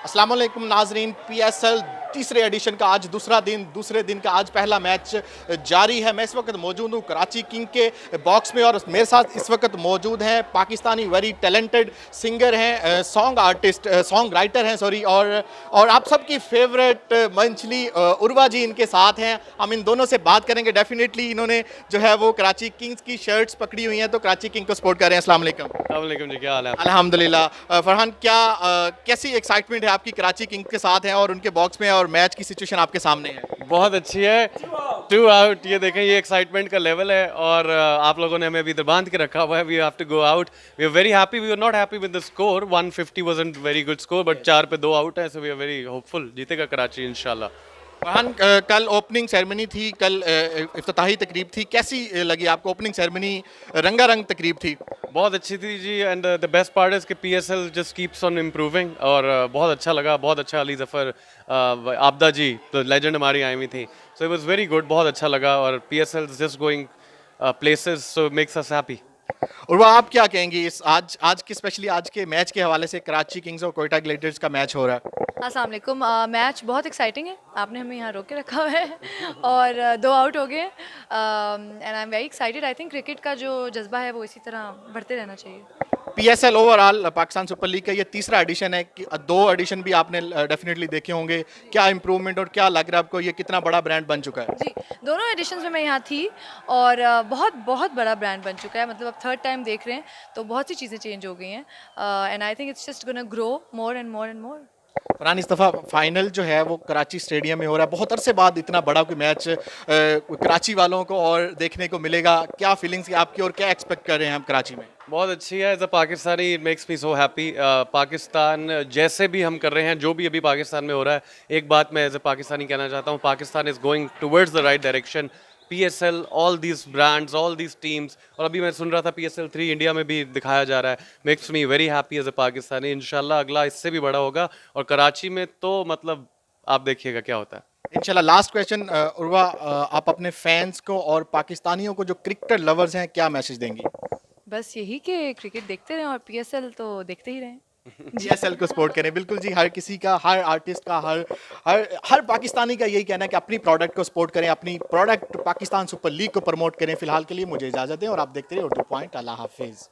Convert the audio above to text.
अस्सलाम वालेकुम नाजरीन, पीएसएल तीसरे एडिशन का आज दूसरे दिन का आज पहला मैच जारी है। मैं इस वक्त मौजूद हूँ कराची किंग के बॉक्स में और मेरे साथ इस वक्त मौजूद हैं पाकिस्तानी वेरी टैलेंटेड सिंगर हैं, सॉन्ग राइटर हैं सॉरी, और आप सबकी फेवरेट मंचली उर्वा जी इनके साथ हैं। हम इन दोनों से बात करेंगे। डेफिनेटली इन्होंने जो है वो कराची किंग्स की शर्ट्स पकड़ी हुई हैं, तो कराची किंग को सपोर्ट कर रहे हैं। अस्सलाम वालेकुम। अस्सलाम वालेकुम जी, क्या हाल है? अल्हम्दुलिल्लाह। फरहान, कैसी एक्साइटमेंट है आपकी? कराची किंग्स के साथ हैं और उनके बॉक्स में और मैच की सिचुएशन आपके सामने है। बहुत अच्छी है। 2 आउट, ये देखें, ये एक्साइटमेंट का लेवल है। और आप लोगों ने हमें अभी इधर बांध के रखा हुआ है। We have to go out. We are very happy. We are not happy with the score. 150 wasn't very good score, but 4 पे 2 आउट है, so we are very hopeful जीतेगा कराची इंशाल्लाह। फरहान, कल ओपनिंग सेरेमनी थी, कल इफ्तिताही तकरीब थी, कैसी लगी आपको ओपनिंग सेरेमनी? रंगारंग तकरीब थी। बहुत अच्छी थी जी। And the best part is कि PSL just keeps on improving. और बहुत अच्छा लगा, बहुत अच्छा। अली जफर, आबदा जी तो लेजेंड हमारी आई हुई थी, so it was very good, बहुत अच्छा लगा। और पीएसएल जस्ट गोइंग प्लेसेस, सो मेक्स अस हैप्पी। और वह आप क्या कहेंगी इस आज के स्पेशली आज के मैच के हवाले से? कराची किंग्स और कोयटा ग्लेडियर्स का मैच हो रहा है। अस्सलाम वालेकुम। मैच बहुत एक्साइटिंग है। आपने हमें यहाँ रोक के रखा हुआ है और 2 आउट हो गए and I am very excited. I think cricket का जो जज्बा है वो इसी तरह बढ़ते रहना चाहिए। PSL overall Pakistan super league का ये तीसरा एडिशन है कि 2 एडिशन भी आपने डेफिनेटली देखे होंगे। क्या इंप्रूवमेंट और क्या लग रहा है आपको, ये कितना बड़ा ब्रांड बन चुका है? जी, दोनों एडिशंस में मैं यहाँ थी और बहुत बहुत बड़ा ब्रांड बन चुका है। मतलब अब थर्ड टाइम देख रहे हैं तो बहुत सी चीज़ें चेंज हो गई हैं and I think it's just gonna grow more and more and more. Farhan, इस दफ़ा फाइनल जो है वो कराची स्टेडियम में हो रहा है। बहुत अरसे बाद इतना बड़ा कोई मैच कराची वालों को और देखने को मिलेगा। क्या फीलिंग्स आपकी और क्या एक्सपेक्ट कर रहे हैं हम कराची में? बहुत अच्छी है। As a Pakistani it makes me so happy. Pakistan जैसे भी हम कर रहे हैं, जो भी अभी पाकिस्तान में हो रहा है, एक बात मैं एज अ पाकिस्तानी कहना चाहता हूँ, Pakistan is going towards the right direction. PSL, all these brands, all these teams, और अभी मैं सुन रहा था पीएसएल 3 इंडिया में भी दिखाया जा रहा है। Makes me very happy as a Pakistani. इंशाल्लाह अगला इससे भी बड़ा होगा। और कराची में तो मतलब आप देखिएगा क्या होता है। इंशाल्लाह। लास्ट क्वेश्चन उर्वा, आप अपने फैंस को और पाकिस्तानियों को जो क्रिकेट लवर्स हैं क्या मैसेज देंगी? बस यही कि क्रिकेट देखते रहें और पीएसएल तो देखते ही रहें। पीएसएल को सपोर्ट करें। बिल्कुल जी, हर किसी का, हर आर्टिस्ट का, हर पाकिस्तानी का यही कहना है कि अपनी प्रोडक्ट को सपोर्ट करें, अपनी प्रोडक्ट पाकिस्तान सुपर लीग को प्रमोट करें। फिलहाल के लिए मुझे इजाज़त दें और आप देखते रहिए उर्दू पॉइंट। अल्लाह हाफिज़।